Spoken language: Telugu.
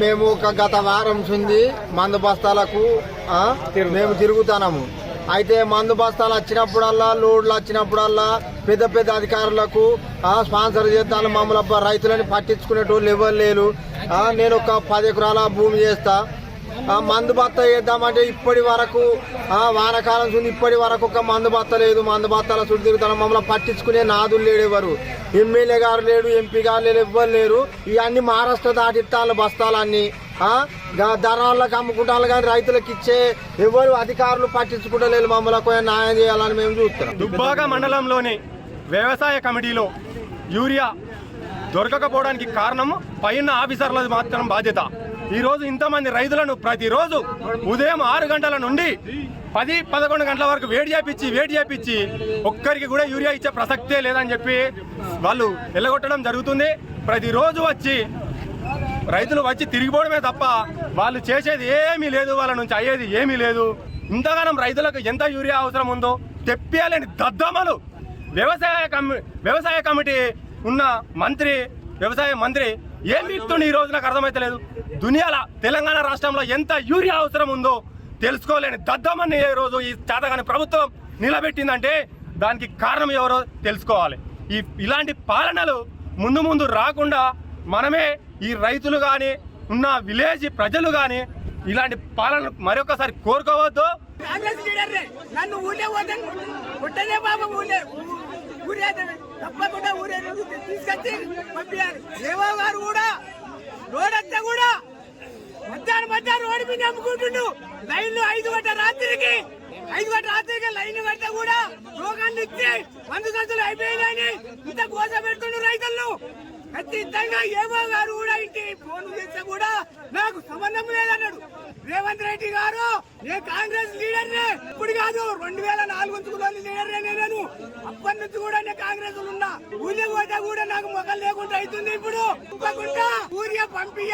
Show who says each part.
Speaker 1: మేము ఒక గత వారం ఉంది మందు బస్తాలకు మేము తిరుగుతున్నాము. అయితే మందు బస్తాలు వచ్చినప్పుడల్లా లోడ్లు వచ్చినప్పుడల్లా పెద్ద పెద్ద అధికారులకు స్పాన్సర్ చేస్తాను. మమ్మల్ని రైతులని పట్టించుకునేటోళ్ళు ఎవరు లేరు. నేను ఒక 10 ఎకరాల భూమి చేస్తా. మందు బత్త వేద్దామంటే ఇప్పటి వరకు వానకాలం చూసి ఇప్పటి వరకు ఒక మందు బత్త లేదు. మందు బత్తాల చుట్టూ తిరుగుతాను. మమ్మల్ని పట్టించుకునే నాదులు లేడు ఎవరు. ఎమ్మెల్యే గారు లేడు, ఎంపీ గారు లేడు, ఎవ్వరు లేరు. ఇవన్నీ మహారాష్ట్ర దాటిస్తాను బస్తాలన్నీ ధనాలకు అమ్ముకుంటాను. కానీ రైతులకు ఇచ్చే ఎవరు అధికారులు పట్టించుకుంటలేరు. మమ్మల్ని న్యాయం చేయాలని మేము చూస్తున్నాం.
Speaker 2: దుబ్బాక మండలంలోని వ్యవసాయ కమిటీలో యూరియా దొరకకపోవడానికి కారణం పైన ఆఫీసర్లది మాత్రం బాధ్యత. ఈరోజు ఇంతమంది రైతులను ప్రతిరోజు ఉదయం 6 గంటల నుండి 10-11 గంటల వరకు వేడి చేపించి ఒక్కరికి కూడా యూరియా ఇచ్చే ప్రసక్తే లేదని చెప్పి వాళ్ళు వెళ్ళగొట్టడం జరుగుతుంది. ప్రతిరోజు రైతులు వచ్చి తిరిగిపోవడమే తప్ప వాళ్ళు చేసేది ఏమీ లేదు, వాళ్ళ నుంచి అయ్యేది ఏమీ లేదు. ఇంతగానం రైతులకు ఎంత యూరియా అవసరం ఉందో తెప్పియాలని దద్దమ్మలు వ్యవసాయ కమిటీ ఉన్న వ్యవసాయ మంత్రి ఏం ఇస్తుంది ఈ రోజు నాకు అర్థమైతలేదు. దునియాల తెలంగాణ రాష్ట్రంలో ఎంత యూరియా అవసరం ఉందో తెలుసుకోలేని దద్దమ్మని ఈ రోజు ఈ చేతగాని ప్రభుత్వం నిలబెట్టిందంటే దానికి కారణం ఎవరో తెలుసుకోవాలి. ఇలాంటి పాలనలు ముందు రాకుండా మనమే ఈ రైతులు కానీ ఉన్న విలేజ్ ప్రజలు కానీ ఇలాంటి పాలన మరొకసారి కోరుకోవద్దు.
Speaker 3: తప్పకుండా ఊరే తీసుకొచ్చి పంపించాలి. ఏవో గారు కూడా రోడ్డంతా కూడా మధ్యాహ్నం రోడ్డు మీద అమ్ముకుంటుండు. లైన్లు 5 గంటల రాత్రికి లైన్ కడితే కూడా రోగాన్ని ఇచ్చి మందు సంచులు అయిపోయినాయని ఇంత కోస పెడుతుండ్రు రైతులను. ఖచ్చితంగా ఏవో గారు కూడా ఇంటి ఫోన్ చేస్తే కూడా నాకు సంబంధం లేదన్నాడు రేవంత్ రెడ్డి గారు. నేను కాంగ్రెస్ లీడర్నే, ఇప్పుడు కాదు 2004 లీడర్నే నేను. అప్పటి నుంచి కూడా నేను కాంగ్రెస్ ఉన్నా. ఊళ్ళో పోతే కూడా నాకు మొక్కలు లేకుండా అవుతుంది. ఇప్పుడు ఊరియా పంపి